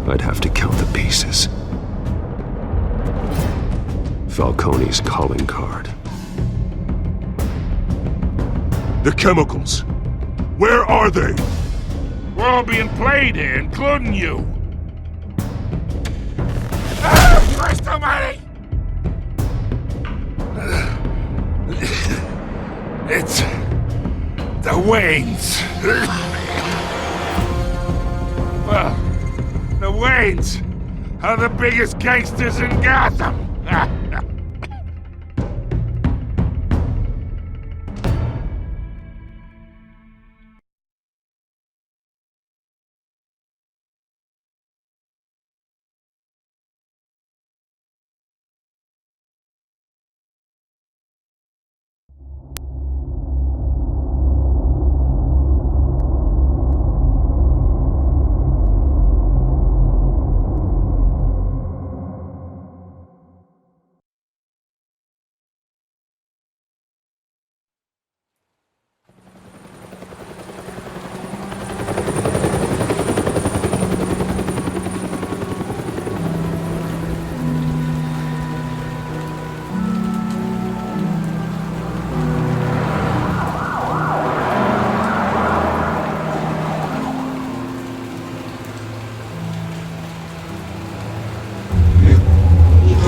I'd have to count the pieces. Falcone's calling card. The chemicals. Where are they? We're all being played here, including you. Ah, Christ almighty! It's the Waynes. Well, the Waynes are the biggest gangsters in Gotham.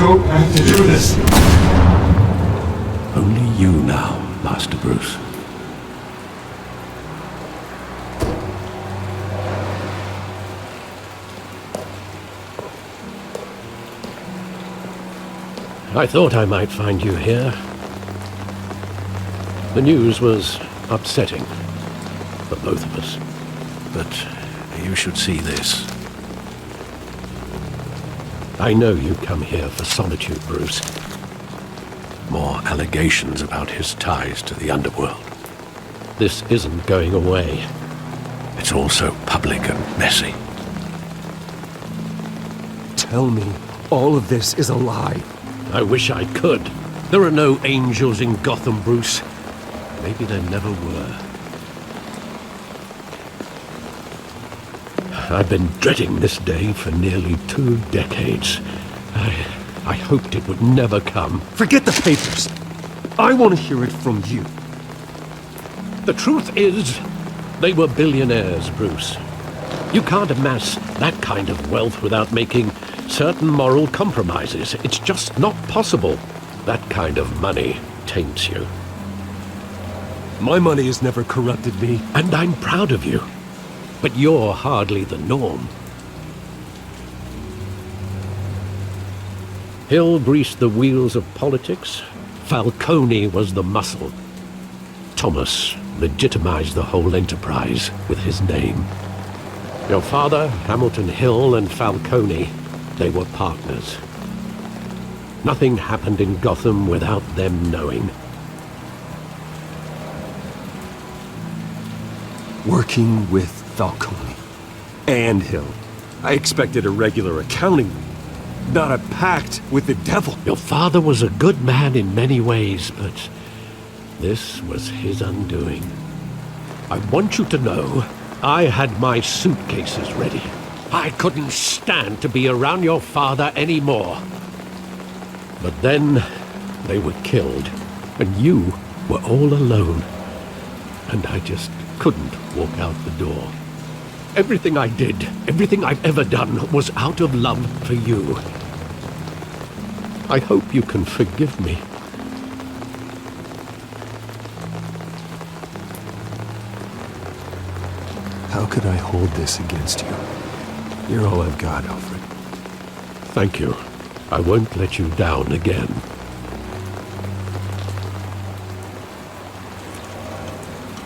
don't have to do this. Only you now, Master Bruce. I thought I might find you here. The news was upsetting for both of us. But you should see this. I know you come here for solitude, Bruce. More allegations about his ties to the underworld. This isn't going away. It's all so public and messy. Tell me all of this is a lie. I wish I could. There are no angels in Gotham, Bruce. Maybe there never were. I've been dreading this day for nearly 2 decades. I hoped it would never come. Forget the papers. I want to hear it from you. The truth is, they were billionaires, Bruce. You can't amass that kind of wealth without making certain moral compromises. It's just not possible. That kind of money taints you. My money has never corrupted me. And I'm proud of you. But you're hardly the norm. Hill greased the wheels of politics. Falcone was the muscle. Thomas legitimized the whole enterprise with his name. Your father, Hamilton Hill, and Falcone, they were partners. Nothing happened in Gotham without them knowing. Working with Falcone and Hill. I expected a regular accounting, not a pact with the devil. Your father was a good man in many ways, but this was his undoing. I want you to know, I had my suitcases ready. I couldn't stand to be around your father anymore. But then, they were killed, and you were all alone. And I just couldn't walk out the door. Everything I did, everything I've ever done, was out of love for you. I hope you can forgive me. How could I hold this against you? You're all I've got, Alfred. Thank you. I won't let you down again.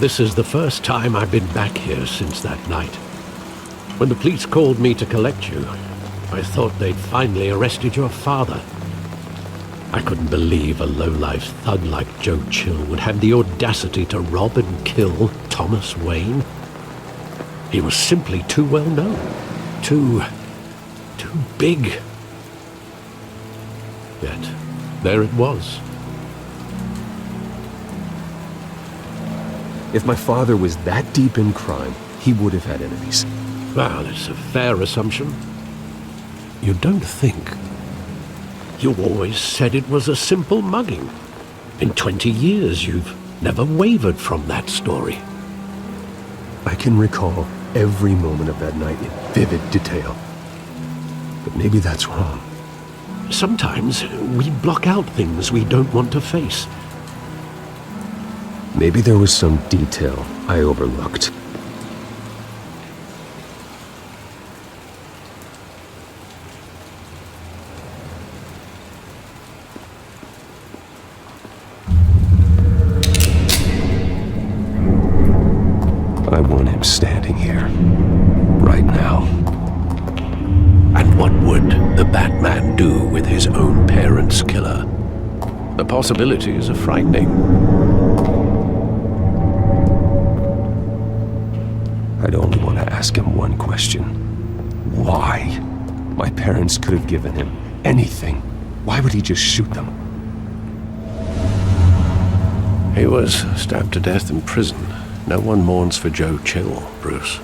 This is the first time I've been back here since that night. When the police called me to collect you, I thought they'd finally arrested your father. I couldn't believe a low-life thug like Joe Chill would have the audacity to rob and kill Thomas Wayne. He was simply too well known. Too big. Yet, there it was. If my father was that deep in crime, he would have had enemies. Well, it's a fair assumption. You don't think? You always said it was a simple mugging. In 20 years, you've never wavered from that story. I can recall every moment of that night in vivid detail. But maybe that's wrong. Sometimes we block out things we don't want to face. Maybe there was some detail I overlooked. I want him standing here, right now. And what would the Batman do with his own parents' killer? The possibilities are frightening. I'd only want to ask him one question. Why? My parents could have given him anything. Why would he just shoot them? He was stabbed to death in prison. No one mourns for Joe Chill, Bruce.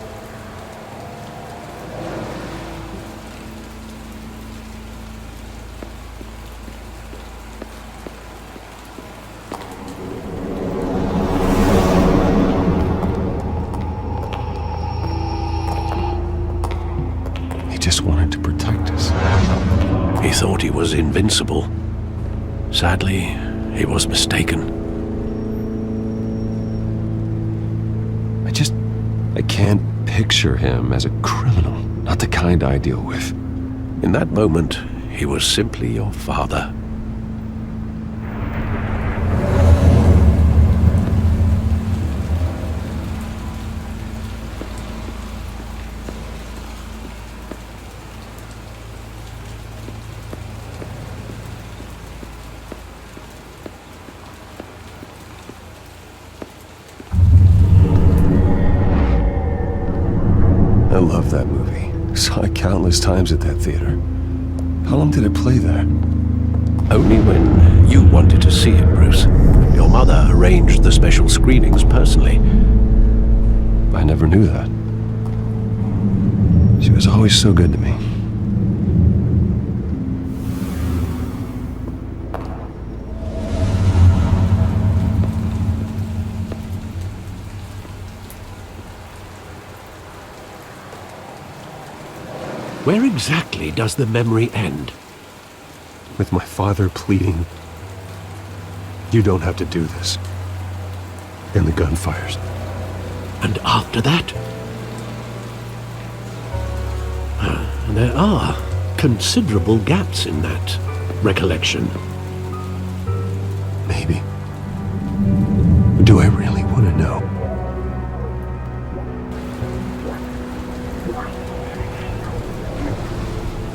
He just wanted to protect us. He thought he was invincible. Sadly, he was mistaken. I can't picture him as a criminal, not the kind I deal with. In that moment, he was simply your father. I love that movie. Saw it countless times at that theater. How long did it play there? Only when you wanted to see it, Bruce. Your mother arranged the special screenings personally. I never knew that. She was always so good to me. Where exactly does the memory end? With my father pleading, "You don't have to do this." And the gun fires. And after that? There are considerable gaps in that recollection. Maybe. Do I really want to know?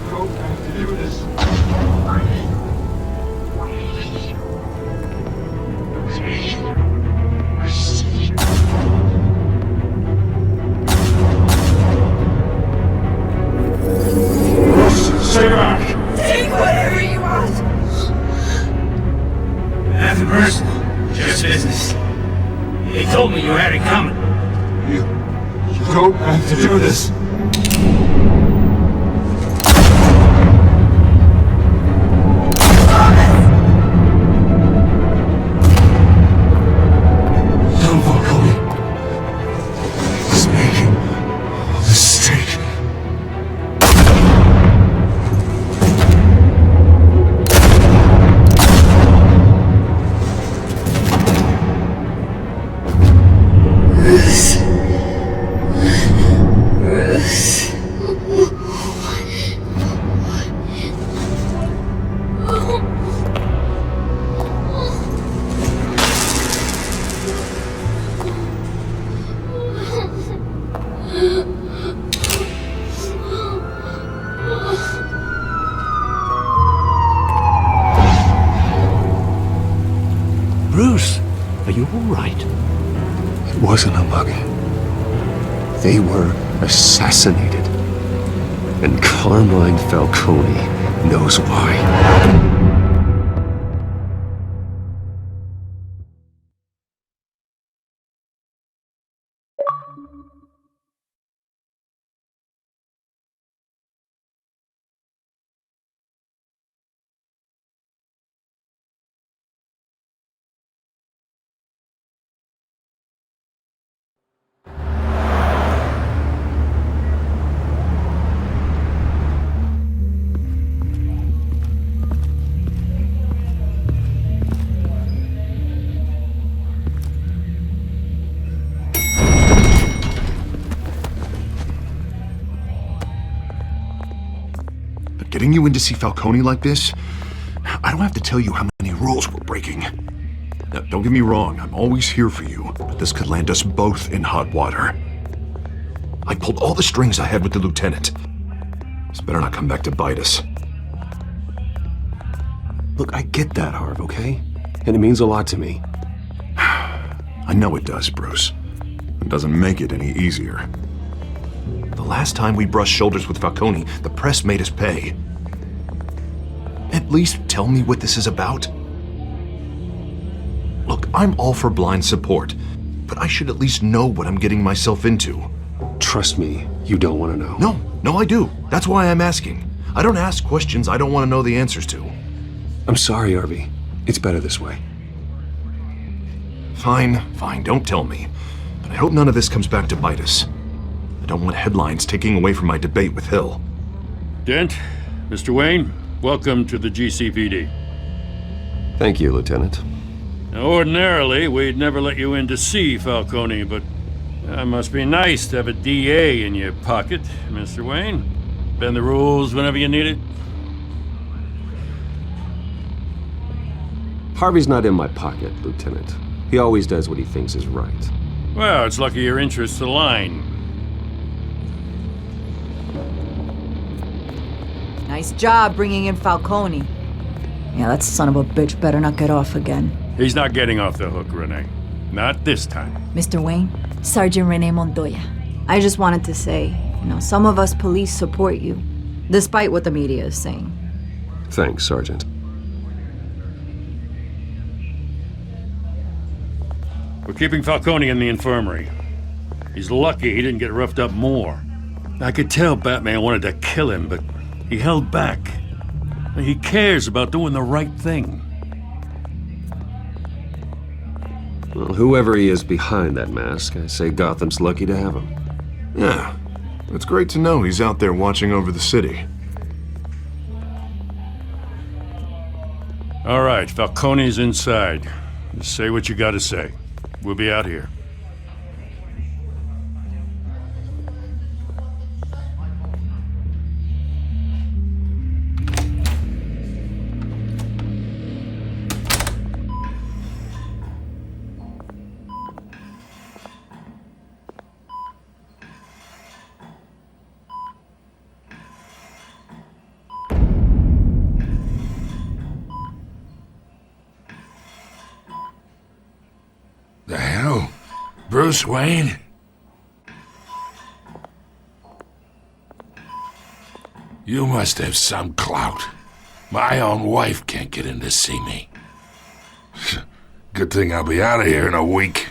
Don't have to do this. Stay back! Take whatever you want! Nothing personal, just business. They told me you had it coming. You don't have to do this. Don't follow me. It's making a mistake. Bruce, are you all right? It wasn't a mugging. They were assassinated. And Carmine Falcone knows why. Getting you in to see Falcone like this? I don't have to tell you how many rules we're breaking. Now, don't get me wrong, I'm always here for you, but this could land us both in hot water. I pulled all the strings I had with the lieutenant. This better not come back to bite us. Look, I get that, Harv, okay? And it means a lot to me. I know it does, Bruce. It doesn't make it any easier. The last time we brushed shoulders with Falcone, the press made us pay. At least tell me what this is about. Look, I'm all for blind support, but I should at least know what I'm getting myself into. Trust me, you don't want to know. No, I do. That's why I'm asking. I don't ask questions I don't want to know the answers to. I'm sorry, Harvey. It's better this way. Fine, don't tell me. But I hope none of this comes back to bite us. I don't want headlines taking away from my debate with Hill. Dent, Mr. Wayne, welcome to the GCPD. Thank you, Lieutenant. Now, ordinarily, we'd never let you in to see Falcone, but it must be nice to have a DA in your pocket, Mr. Wayne. Bend the rules whenever you need it. Harvey's not in my pocket, Lieutenant. He always does what he thinks is right. Well, it's lucky your interests align. Nice job bringing in Falcone. Yeah, that son of a bitch better not get off again. He's not getting off the hook, Renee. Not this time. Mr. Wayne, Sergeant Renee Montoya. I just wanted to say, some of us police support you, despite what the media is saying. Thanks, Sergeant. We're keeping Falcone in the infirmary. He's lucky he didn't get roughed up more. I could tell BatMan wanted to kill him, but he held back. He cares about doing the right thing. Well, whoever he is behind that mask, I say Gotham's lucky to have him. Yeah, it's great to know he's out there watching over the city. All right, Falcone's inside. Just say what you gotta say. We'll be out here. The hell? Bruce Wayne? You must have some clout. My own wife can't get in to see me. Good thing I'll be out of here in a week.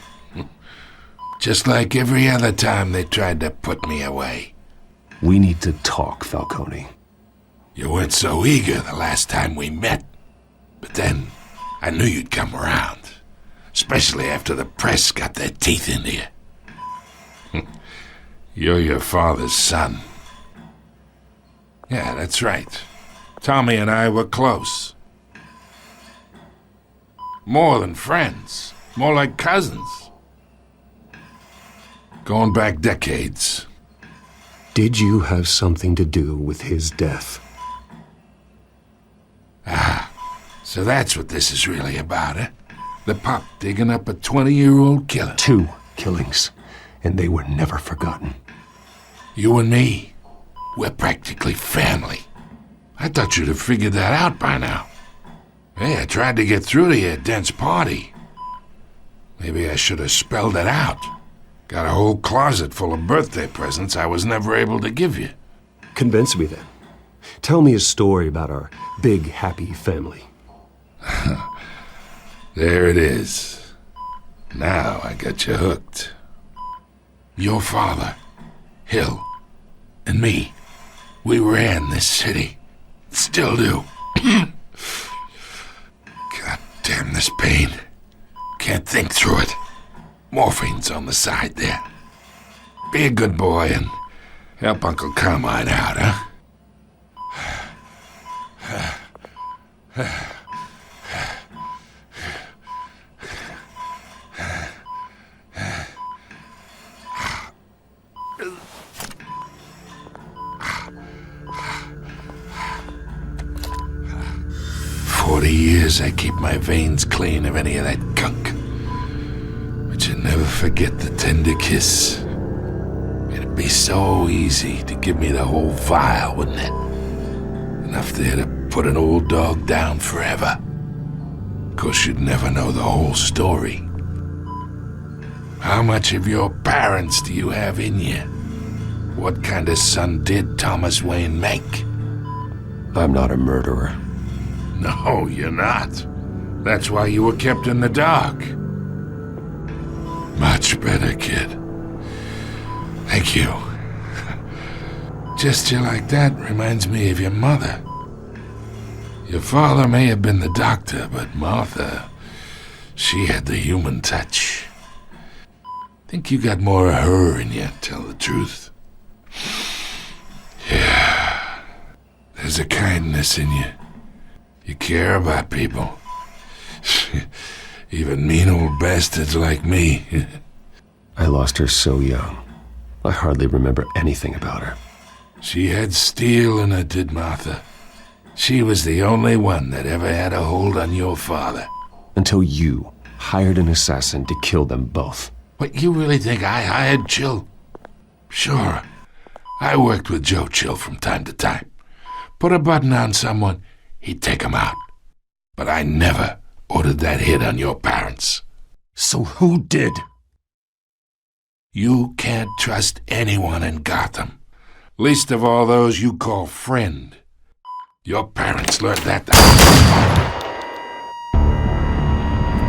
Just like every other time they tried to put me away. We need to talk, Falcone. You weren't so eager the last time we met. But then, I knew you'd come around. Especially after the press got their teeth into you. You're your father's son. Yeah, that's right. Tommy and I were close. More than friends. More like cousins. Going back decades. Did you have something to do with his death? So that's what this is really about, eh? The pup digging up a 20-year-old killer. 2 killings, and they were never forgotten. You and me, we're practically family. I thought you'd have figured that out by now. Hey, I tried to get through to you at Dent's party. Maybe I should have spelled it out. Got a whole closet full of birthday presents I was never able to give you. Convince me then. Tell me a story about our big, happy family. There it is. Now I got you hooked. Your father, Hill, and me, we ran this city. Still do. God damn this pain. Can't think through it. Morphine's on the side there. Be a good boy and help Uncle Carmine out, huh? 40 years I keep my veins clean of any of that gunk. But you never forget the tender kiss. It'd be so easy to give me the whole vial, wouldn't it? Enough there to put an old dog down forever. Of course, you'd never know the whole story. How much of your parents do you have in you? What kind of son did Thomas Wayne make? I'm not a murderer. No, you're not. That's why you were kept in the dark. Much better, kid. Thank you. Gesture like that reminds me of your mother. Your father may have been the doctor, but Martha, she had the human touch. Think you got more of her in you, tell the truth. Yeah. There's a kindness in you. You care about people. Even mean old bastards like me. I lost her so young. I hardly remember anything about her. She had steel in her, did Martha. She was the only one that ever had a hold on your father. Until you hired an assassin to kill them both. What, you really think I hired Chill? Sure. I worked with Joe Chill from time to time. Put a button on someone, he'd take him out. But I never ordered that hit on your parents. So who did? You can't trust anyone in Gotham. Least of all those you call friend. Your parents learned that.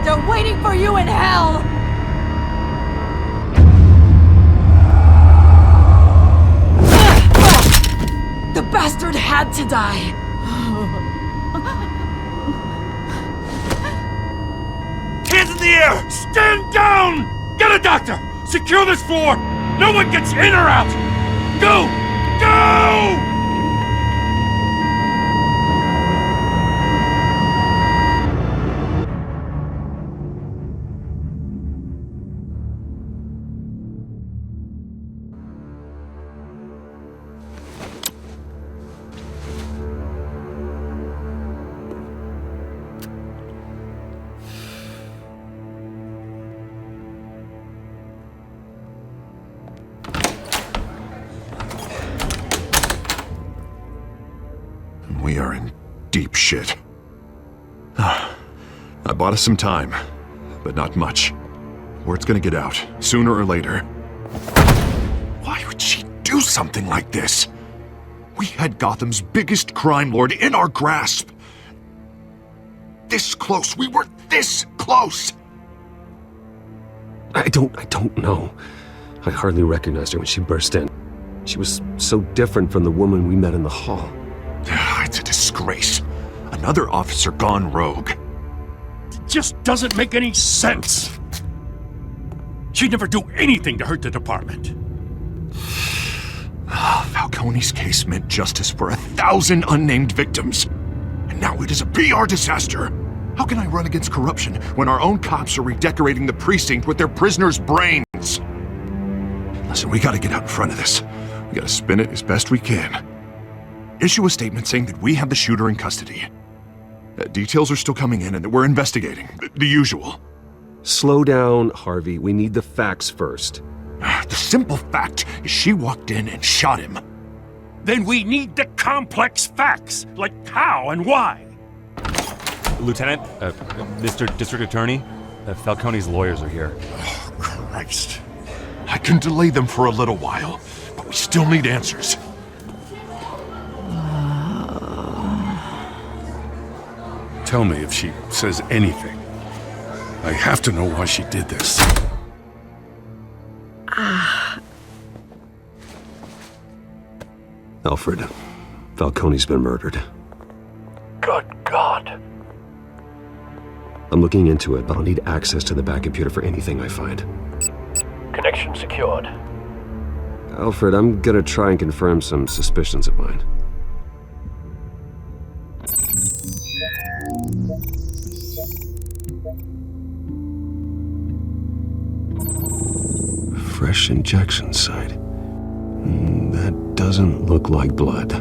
They're waiting for you in hell! The bastard had to die! Hands in the air! Stand down! Get a doctor! Secure this floor! No one gets in or out! Go! Go! We are in deep shit. I bought us some time, but not much. Word's gonna get out, sooner or later. Why would she do something like this? We had Gotham's biggest crime lord in our grasp. This close, we were this close! I don't know. I hardly recognized her when she burst in. She was so different from the woman we met in the hall. It's a disgrace. Another officer gone rogue. It just doesn't make any sense. She'd never do anything to hurt the department. Falcone's case meant justice for 1,000 unnamed victims. And now it is a PR disaster. How can I run against corruption when our own cops are redecorating the precinct with their prisoners' brains? Listen, we gotta get out in front of this. We gotta spin it as best we can. Issue a statement saying that we have the shooter in custody. Details are still coming in and that we're investigating. The usual. Slow down, Harvey. We need the facts first. The simple fact is she walked in and shot him. Then we need the complex facts, like how and why. Lieutenant, Mr. District Attorney, Falcone's lawyers are here. Oh, Christ. I can delay them for a little while, but we still need answers. Tell me if she says anything. I have to know why she did this. Alfred, Falcone's been murdered. Good God. I'm looking into it, but I'll need access to the back computer for anything I find. Connection secured. Alfred, I'm gonna try and confirm some suspicions of mine. Fresh injection site. That doesn't look like blood.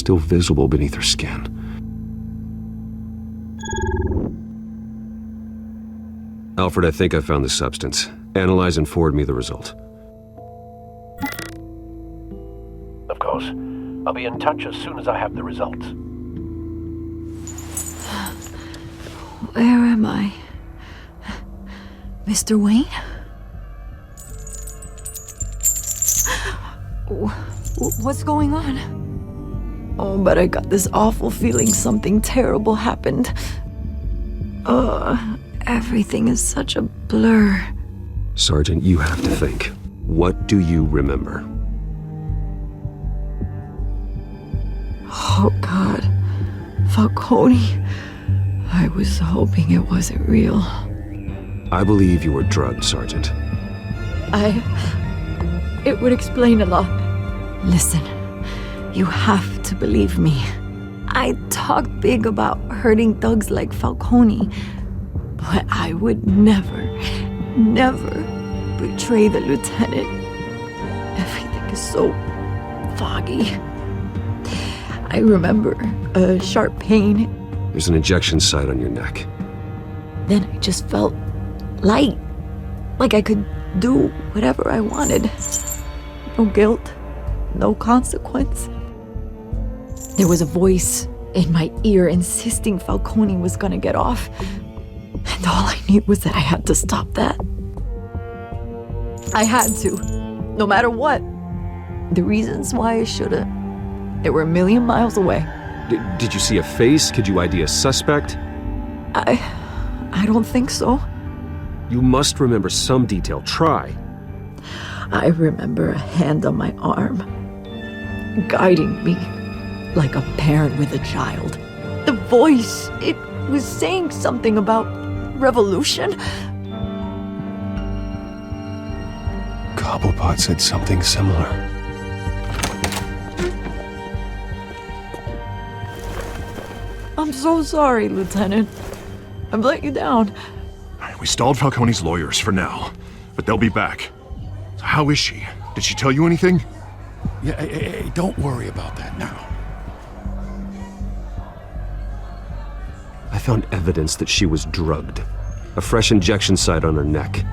still visible beneath her skin. Alfred, I think I found the substance. Analyze and forward me the result. Of course. I'll be in touch as soon as I have the results. Where am I? Mr. Wayne? What's going on? Oh, but I got this awful feeling something terrible happened. Everything is such a blur. Sergeant, you have to think. What do you remember? Oh, God. Falcone. I was hoping it wasn't real. I believe you were drugged, Sergeant. It would explain a lot. Listen, you have to believe me. I talk big about hurting thugs like Falcone, but I would never betray the lieutenant. Everything is so foggy. I remember a sharp pain. There's an injection site on your neck. Then I just felt light, like I could do whatever I wanted. No guilt, no consequence. There was a voice in my ear insisting Falcone was gonna get off. And all I knew was that I had to stop that. I had to, no matter what. The reasons why I should've, they were a million miles away. Did you see a face? Could you ID a suspect? I don't think so. You must remember some detail. Try. I remember a hand on my arm, guiding me like a parent with a child. The voice, it was saying something about revolution. Cobblepot said something similar. I'm so sorry, Lieutenant. I've let you down. We stalled Falcone's lawyers for now, but they'll be back. So how is she? Did she tell you anything? Yeah, hey, don't worry about that now. I found evidence that she was drugged. A fresh injection site on her neck.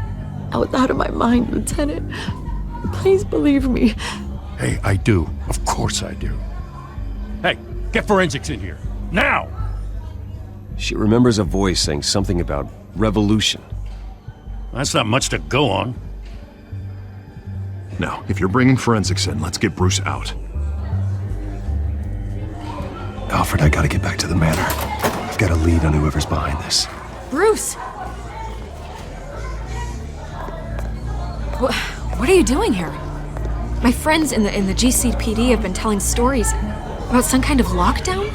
I was out of my mind, Lieutenant. Please believe me. Hey, I do. Of course I do. Hey, get forensics in here. Now! She remembers a voice saying something about revolution. That's not much to go on. Now, if you're bringing forensics in, let's get Bruce out. Alfred, I gotta get back to the manor. I've got a lead on whoever's behind this. Bruce! What are you doing here? My friends in the GCPD have been telling stories about some kind of lockdown?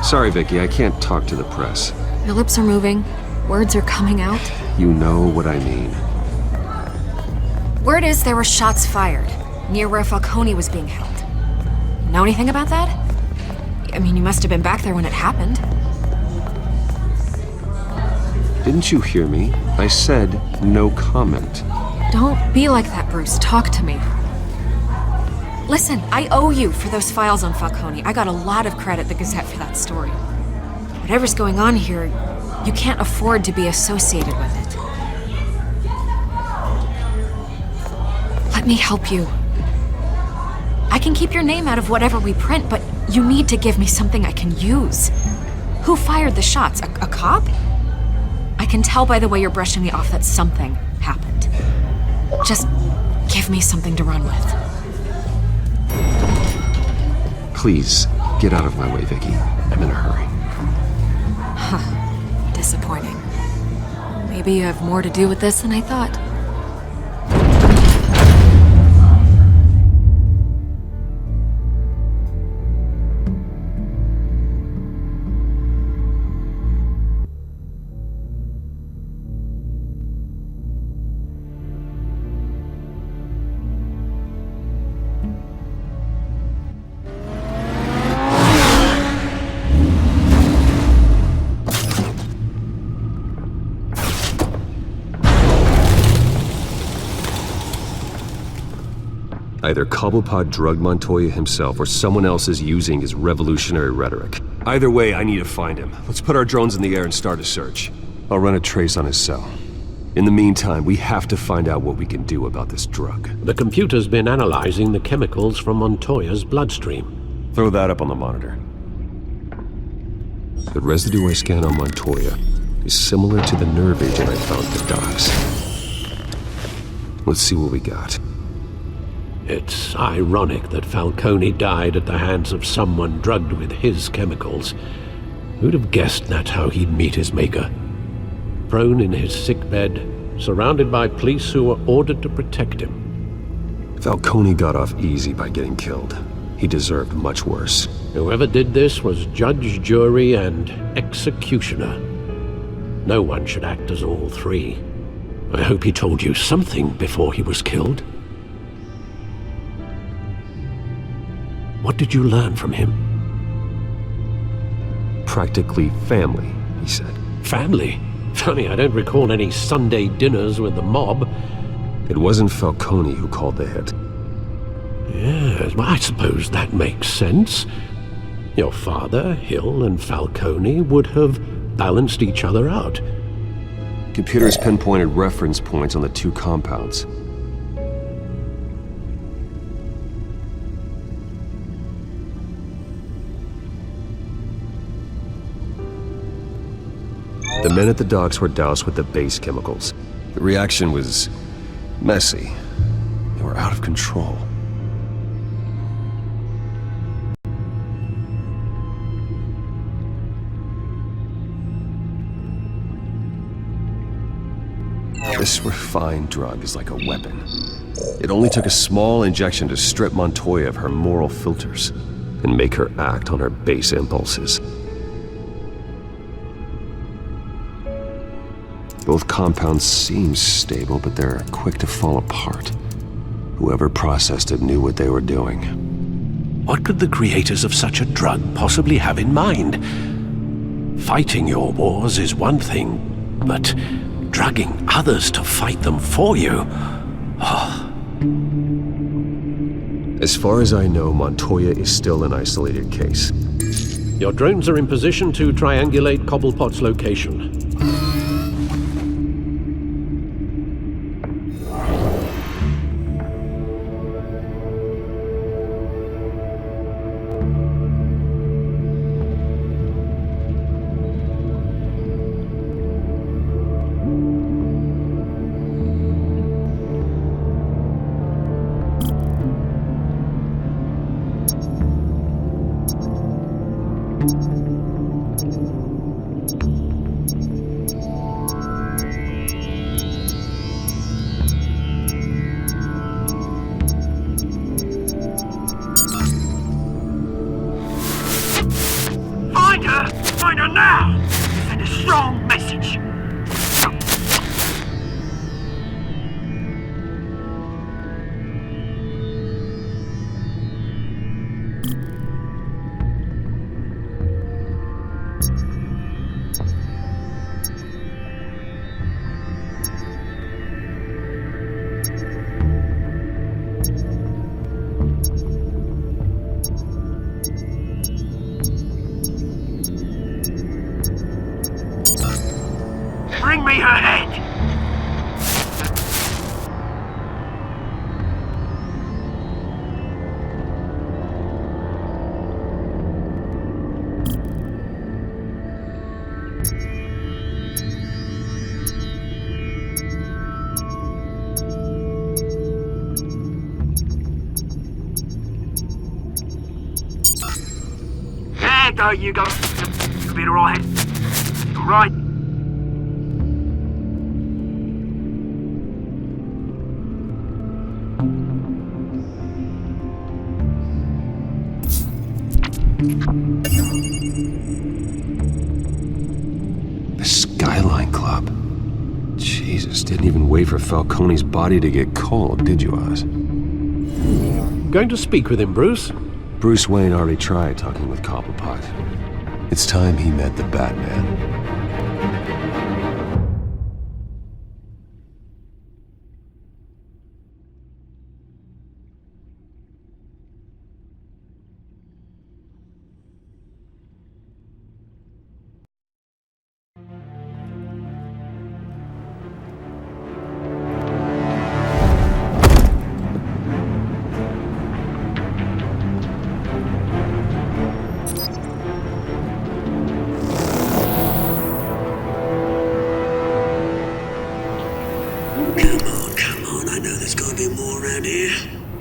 Sorry, Vicky, I can't talk to the press. Your lips are moving. Words are coming out. You know what I mean. Word is there were shots fired near where Falcone was being held. Know anything about that? I mean, you must have been back there when it happened. Didn't you hear me? I said no comment. Don't be like that, Bruce. Talk to me. Listen, I owe you for those files on Falcone. I got a lot of credit at the Gazette for that story. Whatever's going on here, you can't afford to be associated with it. Let me help you. I can keep your name out of whatever we print, but you need to give me something I can use. Who fired the shots? A cop? I can tell by the way you're brushing me off that something happened. Just give me something to run with. Please, get out of my way, Vicky. I'm in a hurry. Huh. Disappointing. Maybe you have more to do with this than I thought. Either Cobblepot drugged Montoya himself or someone else is using his revolutionary rhetoric. Either way, I need to find him. Let's put our drones in the air and start a search. I'll run a trace on his cell. In the meantime, we have to find out what we can do about this drug. The computer's been analyzing the chemicals from Montoya's bloodstream. Throw that up on the monitor. The residue I scanned on Montoya is similar to the nerve agent I found at the docks. Let's see what we got. It's ironic that Falcone died at the hands of someone drugged with his chemicals. Who'd have guessed that's how he'd meet his maker? Prone in his sickbed, surrounded by police who were ordered to protect him. Falcone got off easy by getting killed. He deserved much worse. Whoever did this was judge, jury, and executioner. No one should act as all three. I hope he told you something before he was killed. What did you learn from him? Practically family, he said. Family? Funny, I don't recall any Sunday dinners with the mob. It wasn't Falcone who called the hit. Yes, well, I suppose that makes sense. Your father, Hill, and Falcone would have balanced each other out. Computers pinpointed reference points on the two compounds. The men at the docks were doused with the base chemicals. The reaction was messy. They were out of control. This refined drug is like a weapon. It only took a small injection to strip Montoya of her moral filters and make her act on her base impulses. Both compounds seem stable, but they're quick to fall apart. Whoever processed it knew what they were doing. What could the creators of such a drug possibly have in mind? Fighting your wars is one thing, but drugging others to fight them for you? Oh. As far as I know, Montoya is still an isolated case. Your drones are in position to triangulate Cobblepot's location. Find her now! Send a strong message! Bring me her head! There go, you go. You'll be alright. Alright. The Skyline Club. Jesus, didn't even wait for Falcone's body to get cold, did you, Oz? Going to speak with him, Bruce? Bruce Wayne already tried talking with Cobblepot. It's time he met the BatMan. get more around here.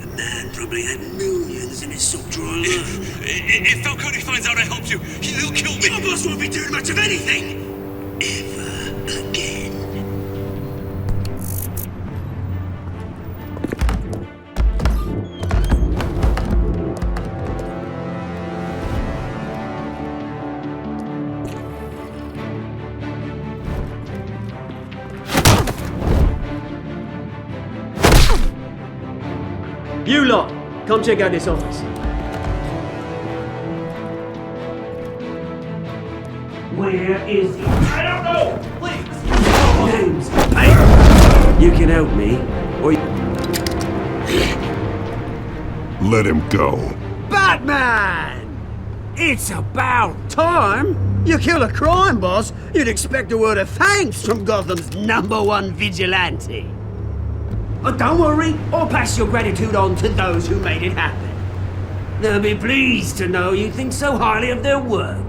The man probably had millions in his sock drawer alone. If Falcone finds out I helped you, he'll kill me. Your boss won't be doing much of anything! Ever again. You lot, come check out this office. Where is he? I don't know! Please! Names. Hey! You can help me, or Let him go. BatMan! It's about time! You kill a crime boss, you'd expect a word of thanks from Gotham's #1 vigilante. Oh, don't worry, I'll pass your gratitude on to those who made it happen. They'll be pleased to know you think so highly of their work.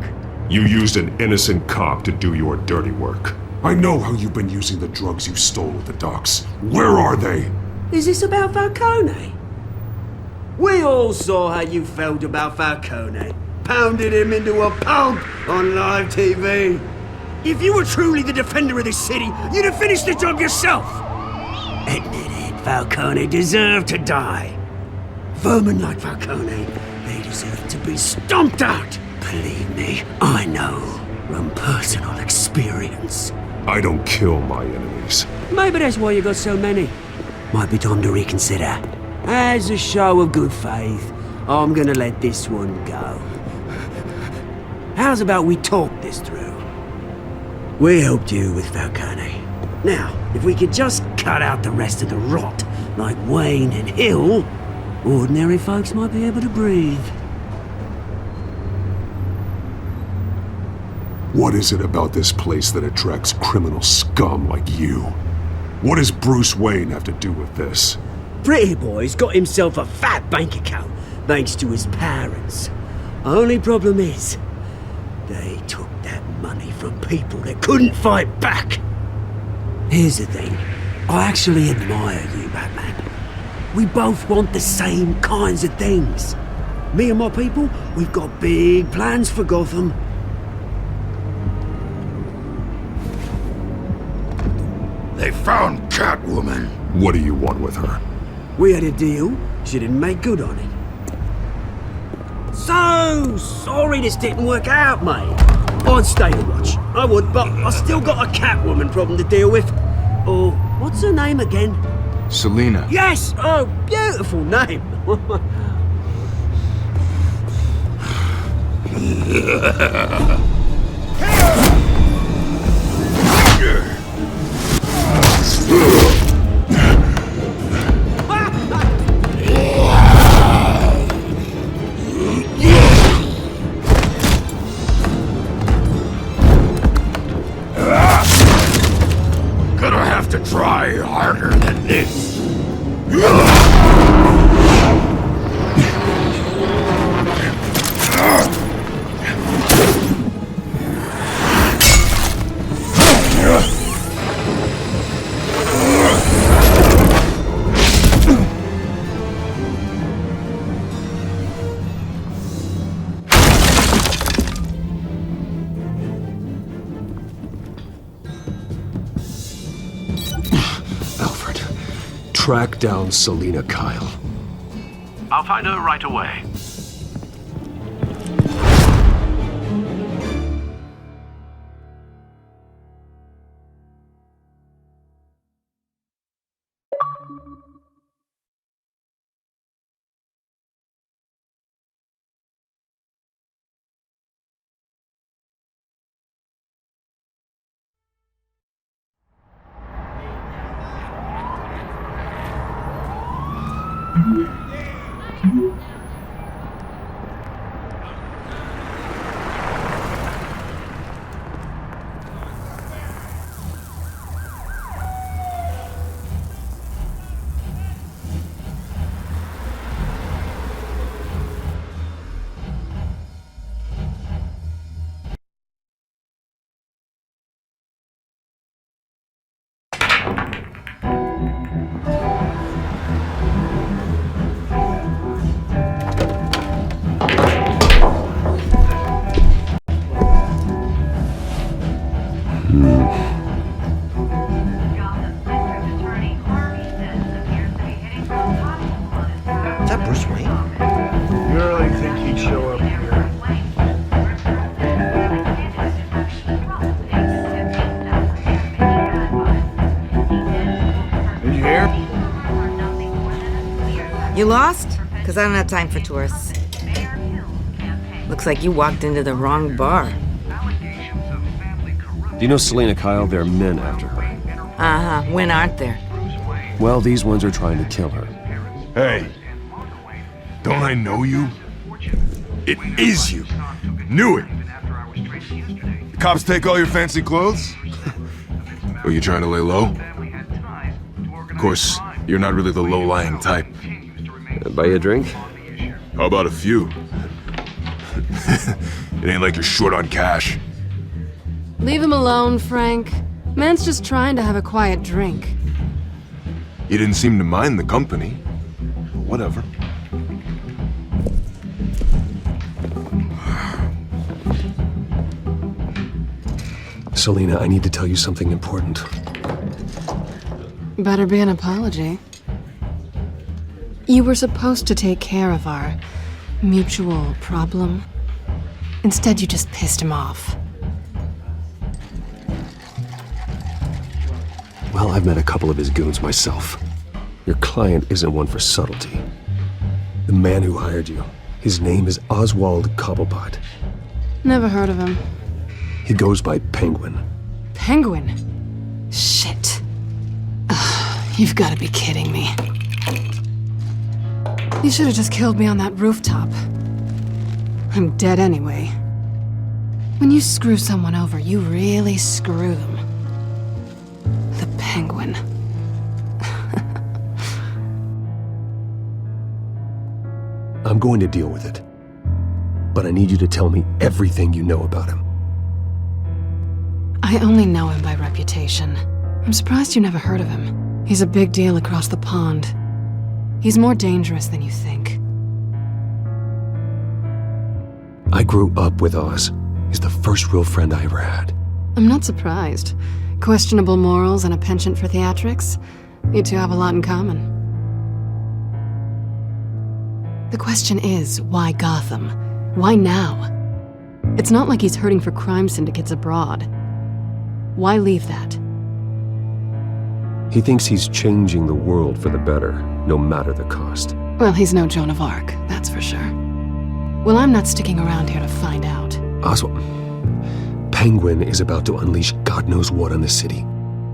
You used an innocent cop to do your dirty work. I know how you've been using the drugs you stole at the docks. Where are they? Is this about Falcone? We all saw how you felt about Falcone. Pounded him into a pulp on live TV. If you were truly the defender of this city, you'd have finished the job yourself. Admit it, Falcone deserved to die. Vermin like Falcone, they deserve to be stomped out. Believe me, I know from personal experience. I don't kill my enemies. Maybe that's why you got so many. Might be time to reconsider. As a show of good faith, I'm gonna let this one go. How's about we talk this through? We helped you with Falcone. Now, if we could just cut out the rest of the rot, like Wayne and Hill, ordinary folks might be able to breathe. What is it about this place that attracts criminal scum like you? What does Bruce Wayne have to do with this? Pretty Boy's got himself a fat bank account, thanks to his parents. Only problem is, they took that money from people that couldn't fight back. Here's the thing, I actually admire you, Batman. We both want the same kinds of things. Me and my people, we've got big plans for Gotham. They found Catwoman. What do you want with her? We had a deal, she didn't make good on it. So sorry this didn't work out, mate. I'd stay to watch, I would, but I still got a Catwoman problem to deal with. Oh, what's her name again? Selina. Yes! Oh, beautiful name. Gonna have to try harder than this. Alfred, track down Selina Kyle. I'll find her right away. You lost? Because I don't have time for tourists. Looks like you walked into the wrong bar. Do you know Selena Kyle? There are men after her. Uh-huh. When aren't there? Well, these ones are trying to kill her. Hey, don't I know you? It is you. Knew it. The cops take all your fancy clothes? Are you trying to lay low? Of course, you're not really the low-lying type. Buy you a drink? How about a few? It ain't like you're short on cash. Leave him alone, Frank. Man's just trying to have a quiet drink. You didn't seem to mind the company. Whatever. Selena, I need to tell you something important. Better be an apology. You were supposed to take care of our mutual problem. Instead, you just pissed him off. Well, I've met a couple of his goons myself. Your client isn't one for subtlety. The man who hired you, his name is Oswald Cobblepot. Never heard of him. He goes by Penguin. Penguin? Shit. Ugh, you've got to be kidding me. You should have just killed me on that rooftop. I'm dead anyway. When you screw someone over, you really screw them. The Penguin. I'm going to deal with it. But I need you to tell me everything you know about him. I only know him by reputation. I'm surprised you never heard of him. He's a big deal across the pond. He's more dangerous than you think. I grew up with Oz. He's the first real friend I ever had. I'm not surprised. Questionable morals and a penchant for theatrics. You two have a lot in common. The question is, why Gotham? Why now? It's not like he's hurting for crime syndicates abroad. Why leave that? He thinks he's changing the world for the better, no matter the cost. Well, he's no Joan of Arc, that's for sure. Well, I'm not sticking around here to find out. Oswald, Penguin is about to unleash God knows what on the city.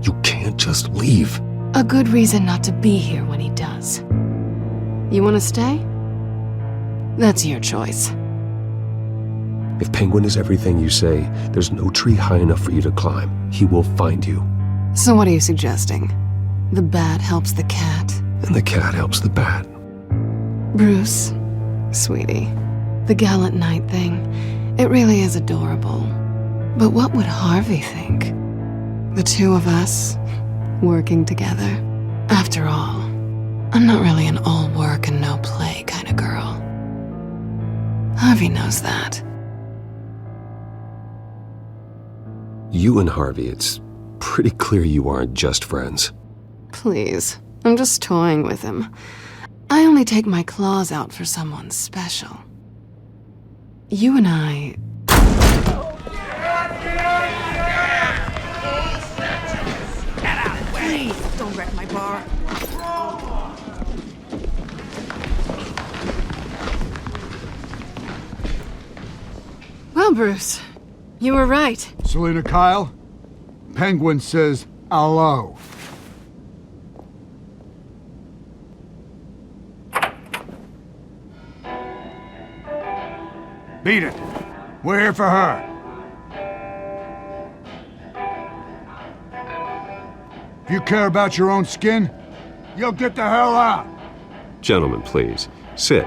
You can't just leave. A good reason not to be here when he does. You want to stay? That's your choice. If Penguin is everything you say, there's no tree high enough for you to climb. He will find you. So what are you suggesting? The bat helps the cat? And the cat helps the bat. Bruce, sweetie, the gallant knight thing, it really is adorable. But what would Harvey think? The two of us, working together? After all, I'm not really an all work and no play kind of girl. Harvey knows that. You and Harvey, it's pretty clear you aren't just friends. Please, I'm just toying with him. I only take my claws out for someone special. You and I... Please, don't wreck my bar. Well, Bruce, you were right. Selena Kyle, Penguin says hello. Beat it. We're here for her. If you care about your own skin, you'll get the hell out. Gentlemen, please, sit.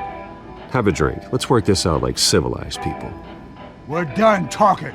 Have a drink. Let's work this out like civilized people. We're done talking.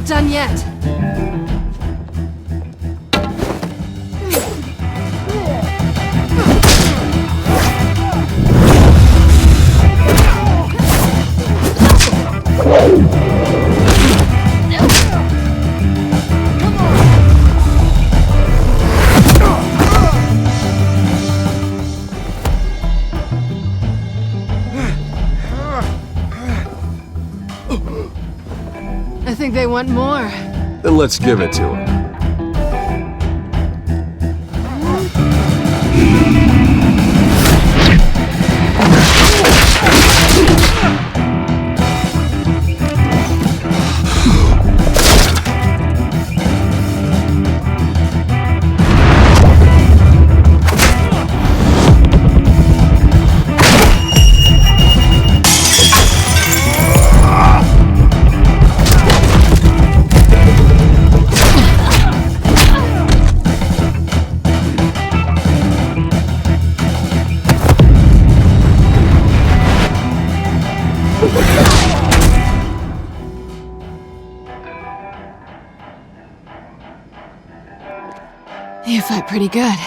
done yet. I think they want more. Then let's give it to him. You fight pretty good.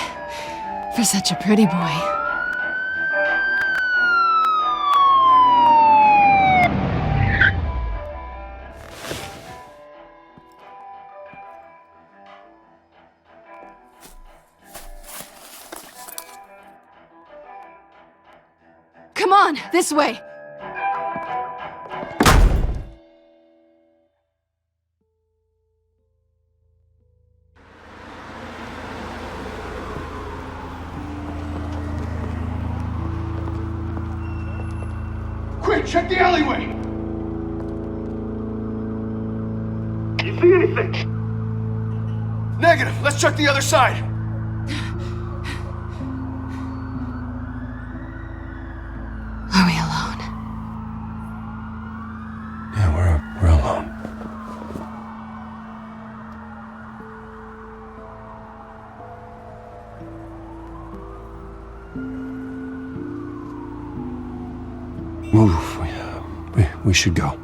For such a pretty boy. Come on, this way! Quick, check the alleyway! You see anything? Negative. Let's check the other side. Are we alone? Yeah, we're alone. Move. We should go.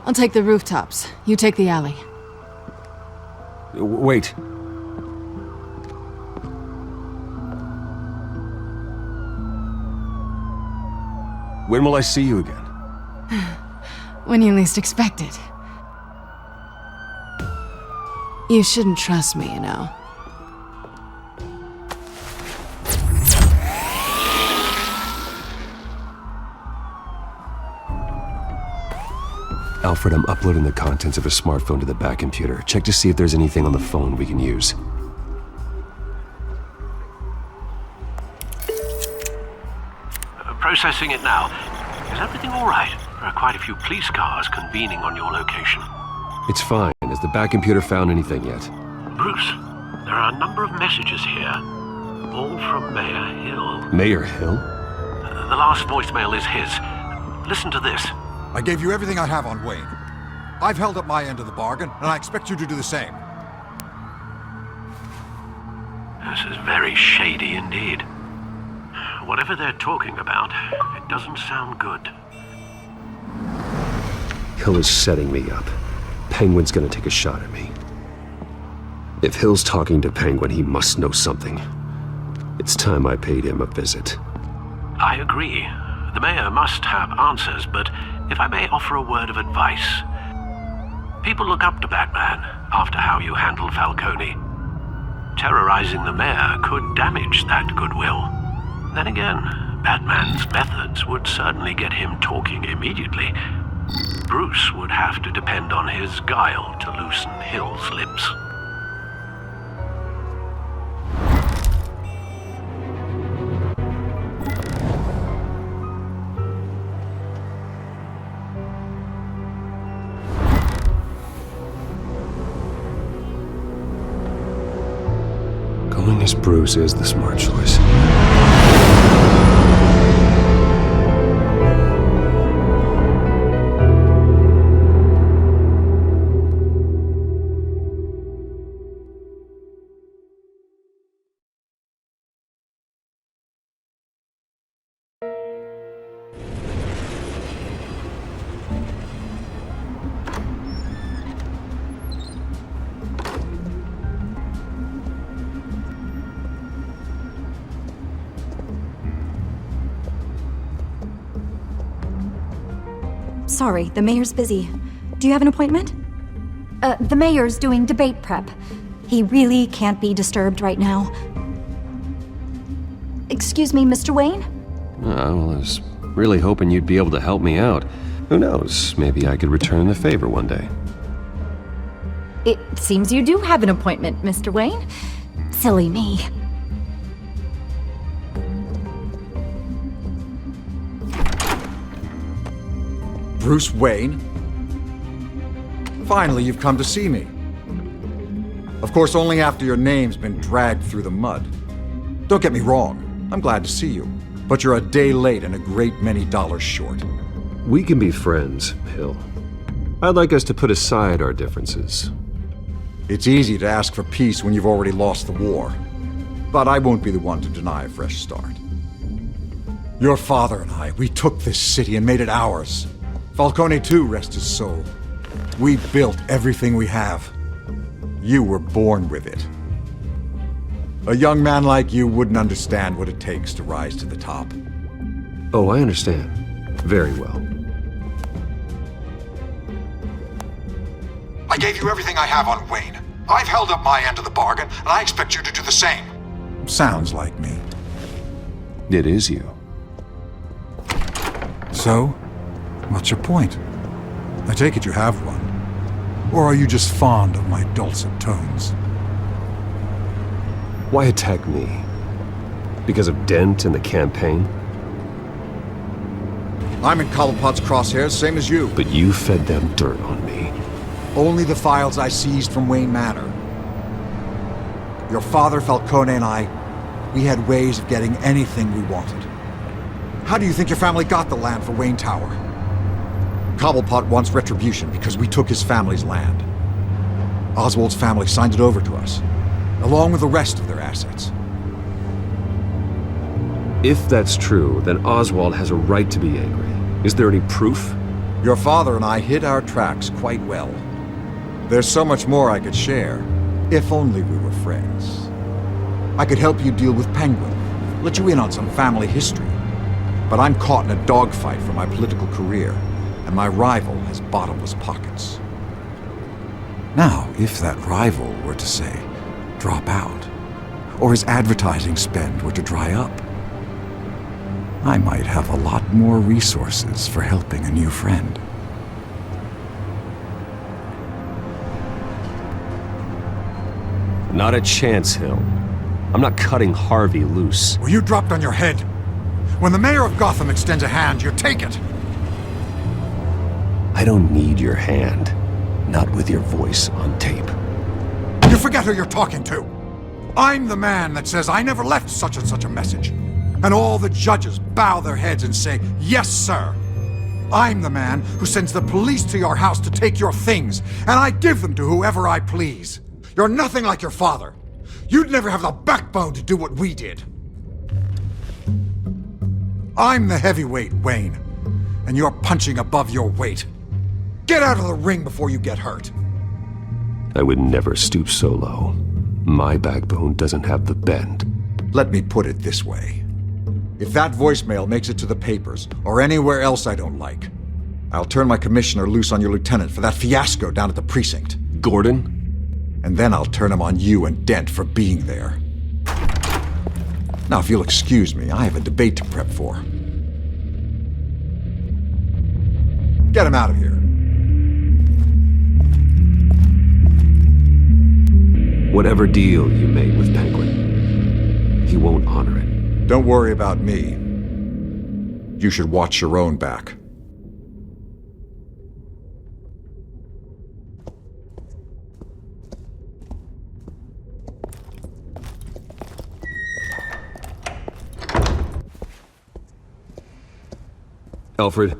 I'll take the rooftops. You take the alley. Wait. When will I see you again? When you least expect it. You shouldn't trust me, you know. Alfred, I'm uploading the contents of a smartphone to the back computer. Check to see if there's anything on the phone we can use. Processing it now. Is everything all right? There are quite a few police cars convening on your location. It's fine. Has the back computer found anything yet? Bruce, there are a number of messages here, all from Mayor Hill. Mayor Hill? The last voicemail is his. Listen to this. I gave you everything I have on Wayne. I've held up my end of the bargain, and I expect you to do the same. This is very shady indeed. Whatever they're talking about, it doesn't sound good. Hill is setting me up. Penguin's gonna take a shot at me. If Hill's talking to Penguin, he must know something. It's time I paid him a visit. I agree. The mayor must have answers, but if I may offer a word of advice. People look up to BatMan after how you handled Falcone. Terrorizing the mayor could damage that goodwill. Then again, BatMan's methods would certainly get him talking immediately. Bruce would have to depend on his guile to loosen Hill's lips. Going as Bruce is the smart choice. sorry, the mayor's busy. Do you have an appointment? The mayor's doing debate prep. He really can't be disturbed right now. Excuse me, Mr. Wayne? Well, I was really hoping you'd be able to help me out. Who knows, maybe I could return the favor one day. It seems you do have an appointment, Mr. Wayne. Silly me. Bruce Wayne? Finally, you've come to see me. Of course, only after your name's been dragged through the mud. Don't get me wrong, I'm glad to see you. But you're a day late and a great many dollars short. We can be friends, Hill. I'd like us to put aside our differences. It's easy to ask for peace when you've already lost the war. But I won't be the one to deny a fresh start. Your father and I, we took this city and made it ours. Falcone too, rest his soul. We built everything we have. You were born with it. A young man like you wouldn't understand what it takes to rise to the top. Oh, I understand. Very well. I gave you everything I have on Wayne. I've held up my end of the bargain, and I expect you to do the same. Sounds like me. It is you. So, what's your point? I take it you have one. Or are you just fond of my dulcet tones? Why attack me? Because of Dent and the campaign? I'm in Cobblepot's crosshairs, same as you. But you fed them dirt on me. Only the files I seized from Wayne Manor. Your father, Falcone, and I, we had ways of getting anything we wanted. How do you think your family got the land for Wayne Tower? Cobblepot wants retribution because we took his family's land. Oswald's family signed it over to us, along with the rest of their assets. If that's true, then Oswald has a right to be angry. Is there any proof? Your father and I hid our tracks quite well. There's so much more I could share, if only we were friends. I could help you deal with Penguin, let you in on some family history. But I'm caught in a dogfight for my political career, and my rival has bottomless pockets. Now, if that rival were to say, drop out, or his advertising spend were to dry up, I might have a lot more resources for helping a new friend. Not a chance, Hill. I'm not cutting Harvey loose. Well, you dropped on your head. When the mayor of Gotham extends a hand, you take it. I don't need your hand. Not with your voice on tape. You forget who you're talking to. I'm the man that says I never left such and such a message. And all the judges bow their heads and say, yes, sir. I'm the man who sends the police to your house to take your things, and I give them to whoever I please. You're nothing like your father. You'd never have the backbone to do what we did. I'm the heavyweight, Wayne, and you're punching above your weight. Get out of the ring before you get hurt. I would never stoop so low. My backbone doesn't have the bend. Let me put it this way. If that voicemail makes it to the papers, or anywhere else I don't like, I'll turn my commissioner loose on your lieutenant for that fiasco down at the precinct. Gordon? And then I'll turn him on you and Dent for being there. Now, if you'll excuse me, I have a debate to prep for. Get him out of here. Whatever deal you made with Penguin, he won't honor it. Don't worry about me. You should watch your own back. Alfred,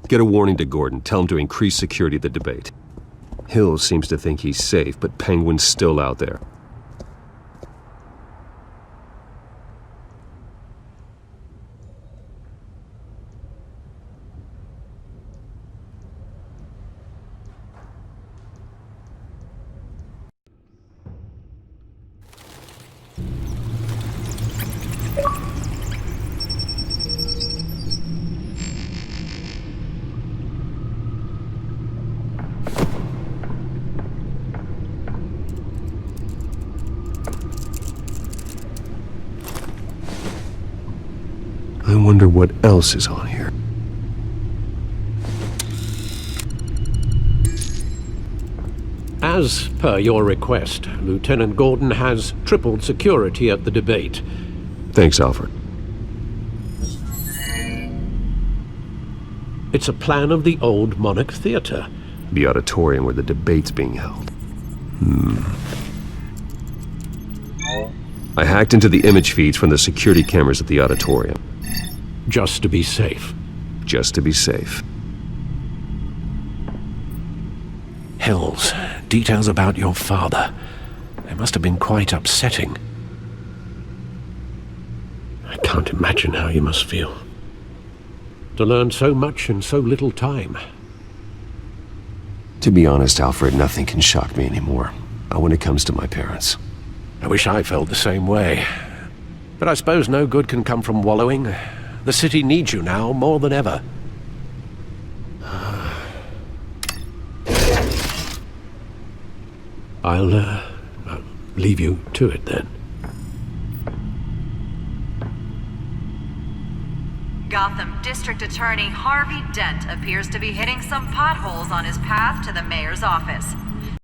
get a warning to Gordon. Tell him to increase security at the debate. Hill seems to think he's safe, but Penguin's still out there. wonder what else is on here. As per your request, Lieutenant Gordon has tripled security at the debate. Thanks, Alfred. It's a plan of the old Monarch Theater. The auditorium where the debate's being held. I hacked into the image feeds from the security cameras at the auditorium. Just to be safe. Just to be safe. Hells, details about your father. They must have been quite upsetting. I can't imagine how you must feel. To learn so much in so little time. To be honest, Alfred, nothing can shock me anymore. Not when it comes to my parents. I wish I felt the same way. But I suppose no good can come from wallowing. The city needs you now more than ever. I'll leave you to it then. Gotham District Attorney Harvey Dent appears to be hitting some potholes on his path to the mayor's office.